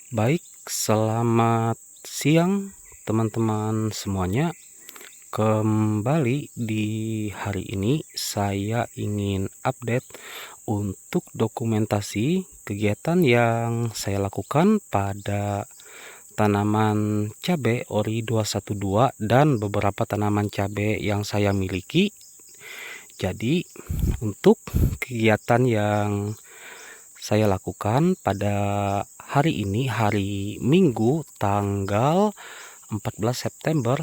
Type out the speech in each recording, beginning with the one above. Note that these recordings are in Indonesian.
Baik, selamat siang teman-teman semuanya. Kembali di hari ini saya ingin update untuk dokumentasi kegiatan yang saya lakukan pada tanaman cabai ori 212 dan beberapa tanaman cabai yang saya miliki. Jadi, untuk kegiatan yang saya lakukan pada hari ini, hari Minggu tanggal 14 September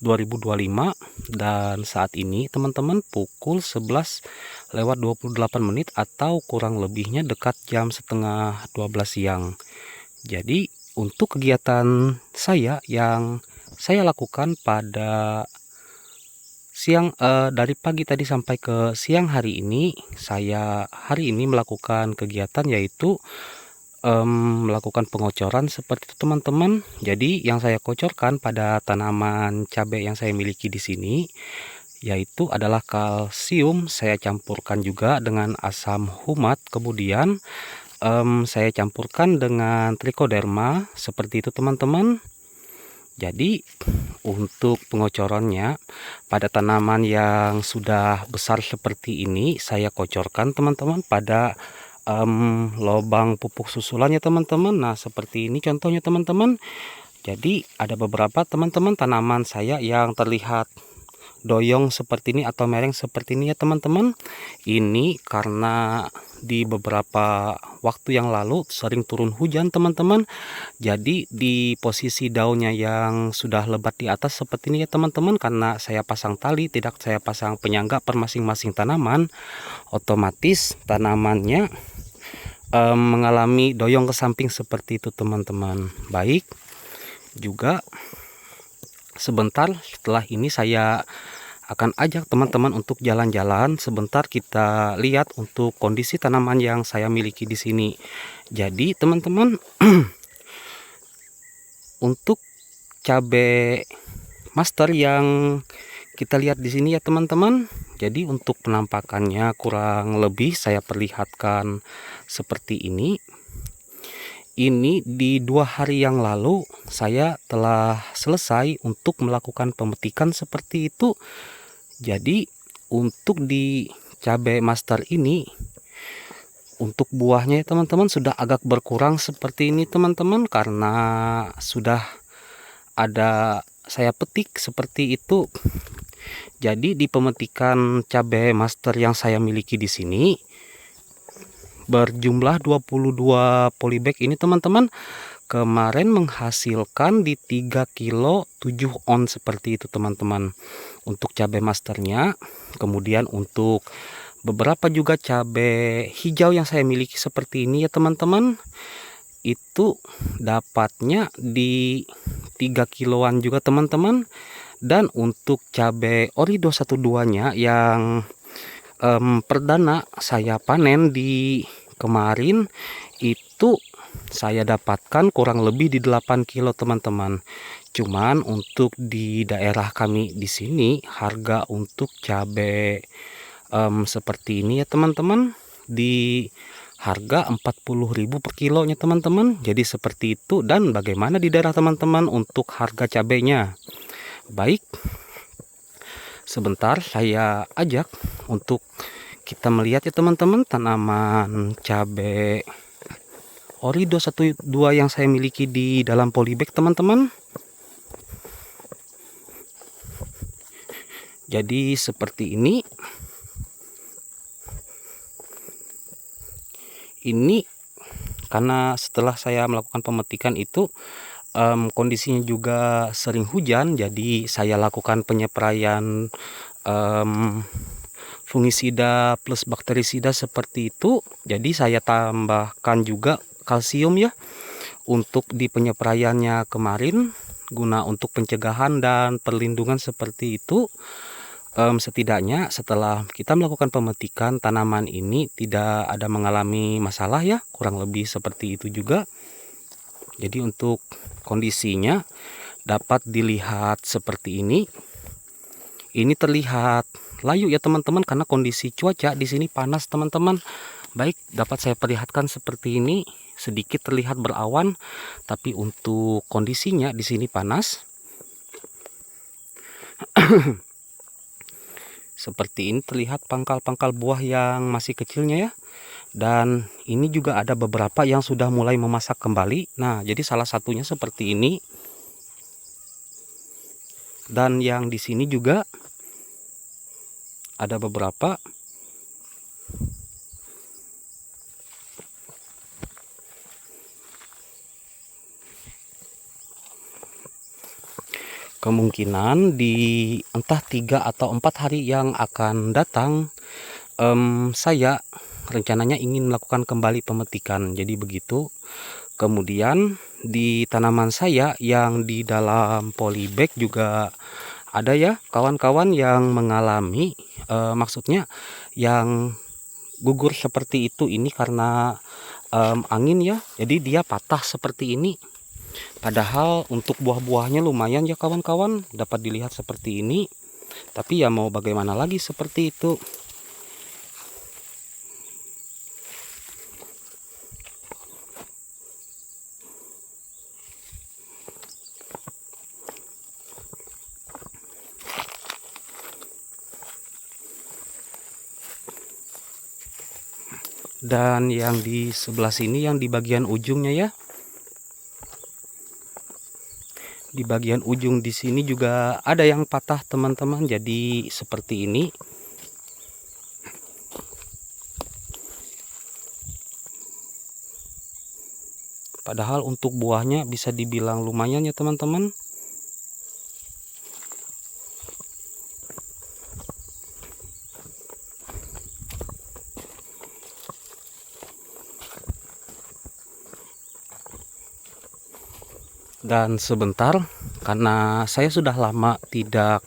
2025, dan saat ini teman-teman pukul 11:28 atau kurang lebihnya dekat jam setengah 12 siang. Jadi untuk kegiatan saya yang saya lakukan pada dari pagi tadi sampai ke siang hari ini, saya hari ini melakukan kegiatan yaitu melakukan pengocoran seperti itu teman-teman. Jadi yang saya kocorkan pada tanaman cabai yang saya miliki di sini yaitu adalah kalsium. Saya campurkan juga dengan asam humat, kemudian saya campurkan dengan trichoderma seperti itu teman-teman. Jadi untuk pengocorannya pada tanaman yang sudah besar seperti ini, saya kocorkan teman-teman pada lubang pupuk susulannya teman-teman. Nah seperti ini contohnya teman-teman. Jadi ada beberapa teman-teman tanaman saya yang terlihat doyong seperti ini atau mereng seperti ini ya teman-teman. Ini karena di beberapa waktu yang lalu sering turun hujan teman-teman. Jadi di posisi daunnya yang sudah lebat di atas seperti ini ya teman-teman, karena saya pasang tali, tidak saya pasang penyangga per masing-masing tanaman, otomatis tanamannya mengalami doyong ke samping seperti itu teman-teman. Baik, juga sebentar setelah ini saya akan ajak teman-teman untuk jalan-jalan. Sebentar kita lihat untuk kondisi tanaman yang saya miliki di sini. Jadi teman-teman, untuk cabai master yang kita lihat di sini ya teman-teman. Jadi untuk penampakannya kurang lebih saya perlihatkan seperti ini. Ini di 2 hari yang lalu saya telah selesai untuk melakukan pemetikan seperti itu. Jadi untuk di cabai master ini, untuk buahnya ya teman-teman sudah agak berkurang seperti ini teman-teman, karena sudah ada saya petik seperti itu. Jadi di pemetikan cabai master yang saya miliki di sini berjumlah 22 polybag ini teman-teman, kemarin menghasilkan di 3 kilo 7 on seperti itu teman-teman untuk cabai masternya. Kemudian untuk beberapa juga cabai hijau yang saya miliki seperti ini ya teman-teman, itu dapatnya di 3 kiloan juga teman-teman. Dan untuk cabai ori 212 nya yang perdana saya panen di kemarin, itu saya dapatkan kurang lebih di 8 kilo teman-teman. Cuman untuk di daerah kami di sini harga untuk cabai seperti ini ya teman-teman, di harga 40.000 per kilonya teman-teman. Jadi seperti itu. Dan bagaimana di daerah teman-teman untuk harga cabainya? Baik, sebentar saya ajak untuk kita melihat ya teman-teman tanaman cabai ori 212 yang saya miliki di dalam polybag teman-teman. Jadi seperti ini. Ini karena setelah saya melakukan pemetikan itu kondisinya juga sering hujan, jadi saya lakukan penyepraian fungisida plus bakterisida seperti itu. Jadi saya tambahkan juga kalsium ya untuk di penyepraiannya kemarin, guna untuk pencegahan dan perlindungan seperti itu. Setidaknya setelah kita melakukan pemetikan, tanaman ini tidak ada mengalami masalah ya, kurang lebih seperti itu juga. Jadi untuk kondisinya dapat dilihat seperti ini. Ini terlihat layu ya teman-teman, karena kondisi cuaca di sini panas teman-teman. Baik, dapat saya perlihatkan seperti ini. sedikit terlihat berawan, tapi untuk kondisinya di sini panas. Seperti ini terlihat pangkal-pangkal buah yang masih kecilnya ya. Dan ini juga ada beberapa yang sudah mulai memasak kembali. Nah, jadi salah satunya seperti ini. Dan yang di sini juga ada beberapa. Kemungkinan di entah 3 atau 4 hari yang akan datang, saya rencananya ingin melakukan kembali pemetikan. Jadi begitu. Kemudian di tanaman saya yang di dalam polybag juga ada ya kawan-kawan yang mengalami maksudnya yang gugur seperti itu. Ini karena angin ya, jadi dia patah seperti ini. Padahal untuk buah-buahnya lumayan ya kawan-kawan, dapat dilihat seperti ini. Tapi ya mau bagaimana lagi, seperti itu. Dan yang di sebelah sini yang di bagian ujungnya ya. Di bagian ujung di sini juga ada yang patah teman-teman, jadi seperti ini. Padahal untuk buahnya bisa dibilang lumayan ya teman-teman. Dan sebentar, karena saya sudah lama tidak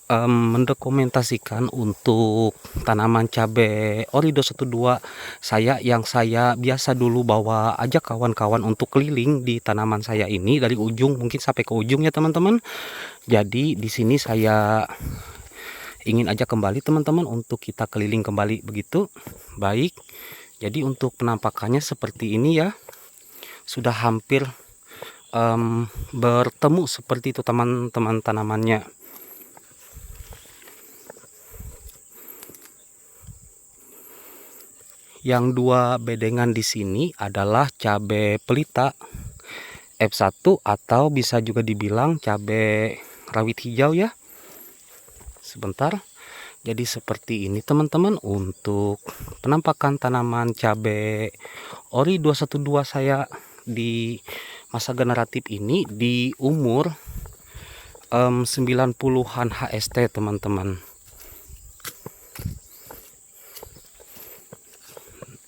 mendokumentasikan untuk tanaman cabai Orido 12 saya, yang saya biasa dulu bawa aja kawan-kawan untuk keliling di tanaman saya ini dari ujung mungkin sampai ke ujung ya teman-teman. Jadi di sini saya ingin ajak kembali teman-teman untuk kita keliling kembali begitu. Baik. Jadi untuk penampakannya seperti ini ya. Sudah hampir bertemu seperti itu teman-teman tanamannya. Yang dua bedengan di sini adalah cabai pelita F1 atau bisa juga dibilang cabai rawit hijau ya. Sebentar. Jadi seperti ini teman-teman untuk penampakan tanaman cabai Ori 212 saya di masa generatif ini di umur 90-an HST teman-teman.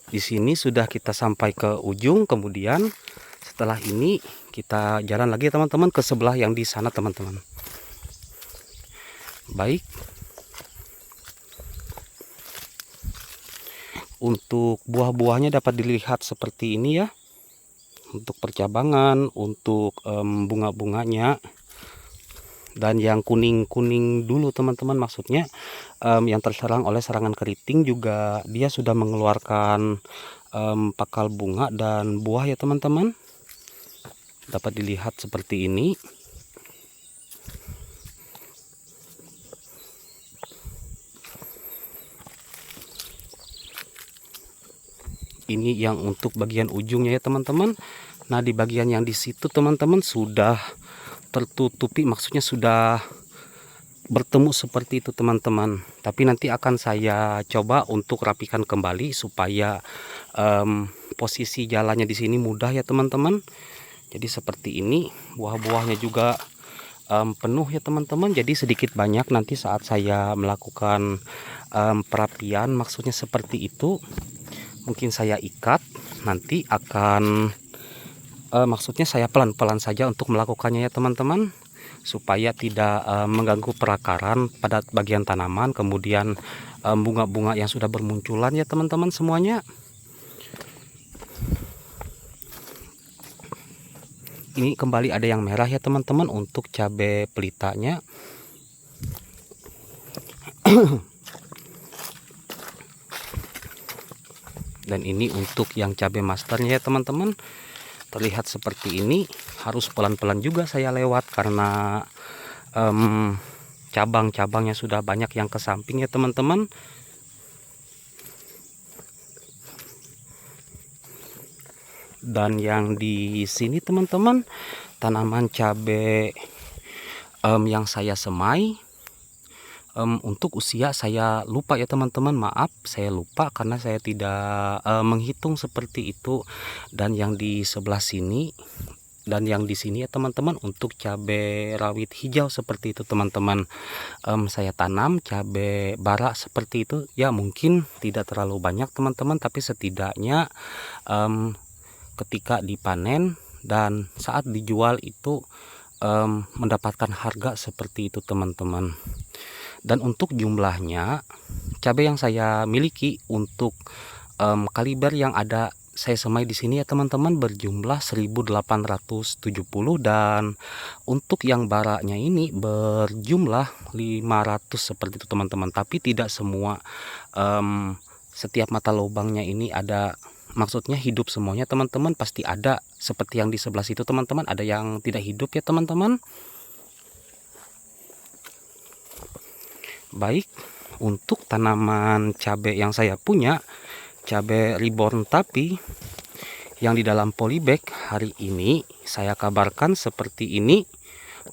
Di sini sudah kita sampai ke ujung, kemudian setelah ini kita jalan lagi teman-teman ke sebelah yang di sana teman-teman. Baik. Untuk buah-buahnya dapat dilihat seperti ini ya. Untuk percabangan, untuk bunga-bunganya. Dan yang kuning-kuning dulu teman-teman, maksudnya yang terserang oleh serangan keriting juga dia sudah mengeluarkan pakal bunga dan buah ya teman-teman. Dapat dilihat seperti ini. Ini yang untuk bagian ujungnya ya teman-teman. Nah di bagian yang di situ teman-teman sudah tertutupi, maksudnya sudah bertemu seperti itu teman-teman. Tapi nanti akan saya coba untuk rapikan kembali supaya posisi jalannya di sini mudah ya teman-teman. Jadi seperti ini, buah-buahnya juga penuh ya teman-teman. Jadi sedikit banyak nanti saat saya melakukan perapian, maksudnya seperti itu. Mungkin saya ikat, nanti akan maksudnya saya pelan-pelan saja untuk melakukannya ya teman-teman, supaya tidak mengganggu perakaran pada bagian tanaman, kemudian bunga-bunga yang sudah bermunculan ya teman-teman semuanya. Ini kembali ada yang merah ya teman-teman untuk cabai pelitanya. Dan ini untuk yang cabai masternya ya teman-teman. Terlihat seperti ini, harus pelan-pelan juga saya lewat karena cabang-cabangnya sudah banyak yang ke samping ya teman-teman. Dan yang di sini teman-teman, tanaman cabai yang saya semai, untuk usia saya lupa ya teman-teman, maaf saya lupa karena saya tidak menghitung seperti itu. Dan yang di sebelah sini dan yang di sini ya teman-teman, untuk cabai rawit hijau seperti itu teman-teman. Saya tanam cabai bara seperti itu ya, mungkin tidak terlalu banyak teman-teman, tapi setidaknya ketika dipanen dan saat dijual itu mendapatkan harga seperti itu teman-teman. Dan untuk jumlahnya, cabai yang saya miliki untuk kaliber yang ada saya semai di sini ya teman-teman berjumlah 1870, dan untuk yang baranya ini berjumlah 500 seperti itu teman-teman. Tapi tidak semua setiap mata lubangnya ini ada, maksudnya hidup semuanya teman-teman, pasti ada seperti yang di sebelah situ teman-teman, ada yang tidak hidup ya teman-teman. Baik, untuk tanaman cabai yang saya punya, cabai reborn tapi yang di dalam polybag, hari ini saya kabarkan seperti ini.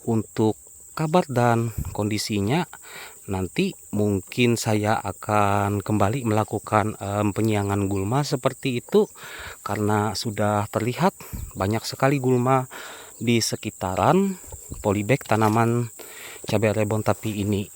Untuk kabar dan kondisinya, nanti mungkin saya akan kembali melakukan penyiangan gulma seperti itu, karena sudah terlihat banyak sekali gulma di sekitaran polybag tanaman cabai reborn tapi ini.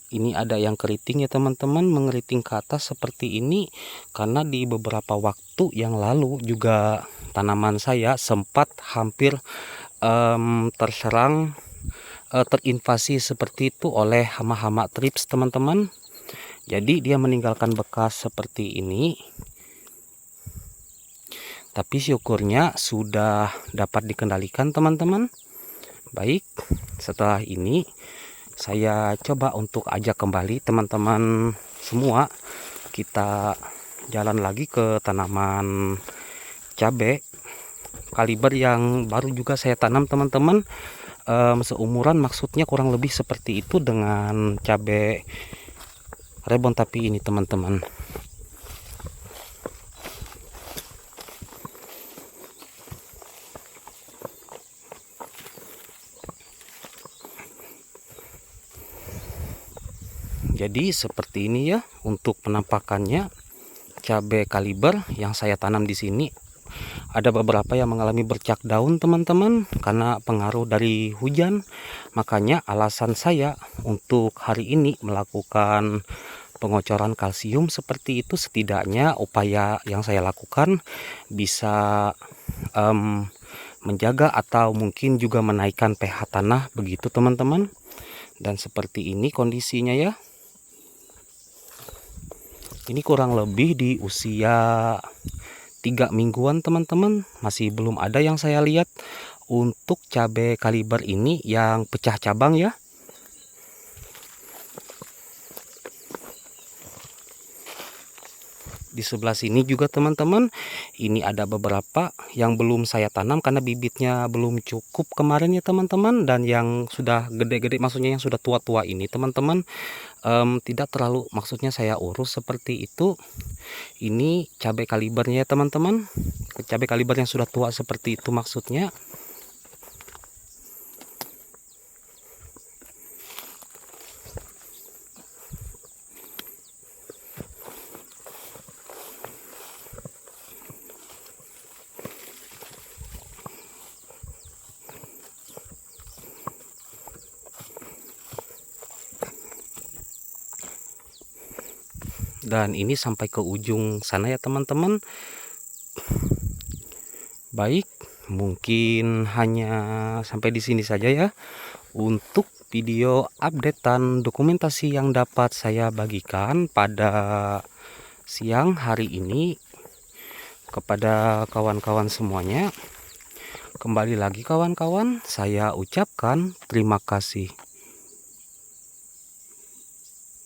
Ini ada yang keriting ya teman-teman, mengeriting ke atas seperti ini karena di beberapa waktu yang lalu juga tanaman saya sempat hampir terserang, terinvasi seperti itu oleh hama-hama thrips teman-teman. Jadi dia meninggalkan bekas seperti ini, tapi syukurnya sudah dapat dikendalikan teman-teman. Baik, setelah ini saya coba untuk ajak kembali teman-teman semua, kita jalan lagi ke tanaman cabai kaliber yang baru juga saya tanam teman-teman, seumuran, maksudnya kurang lebih seperti itu dengan cabai reborn tapi ini teman-teman. Jadi seperti ini ya untuk penampakannya cabai kaliber yang saya tanam di sini. Ada beberapa yang mengalami bercak daun teman-teman karena pengaruh dari hujan. Makanya alasan saya untuk hari ini melakukan pengocoran kalsium seperti itu, setidaknya upaya yang saya lakukan bisa menjaga atau mungkin juga menaikkan pH tanah begitu teman-teman. Dan seperti ini kondisinya ya. Ini kurang lebih di usia 3 mingguan teman-teman, masih belum ada yang saya lihat untuk cabai kaliber ini yang pecah cabang ya. Di sebelah sini juga teman-teman, ini ada beberapa yang belum saya tanam karena bibitnya belum cukup kemarin ya teman-teman. Dan yang sudah gede-gede, maksudnya yang sudah tua-tua ini teman-teman, tidak terlalu, maksudnya saya urus seperti itu. Ini cabai kalibernya ya teman-teman, cabai kaliber yang sudah tua seperti itu maksudnya. Dan ini sampai ke ujung sana ya teman-teman. Baik, mungkin hanya sampai di sini saja ya untuk video update dan dokumentasi yang dapat saya bagikan pada siang hari ini kepada kawan-kawan semuanya. Kembali lagi kawan-kawan, saya ucapkan terima kasih.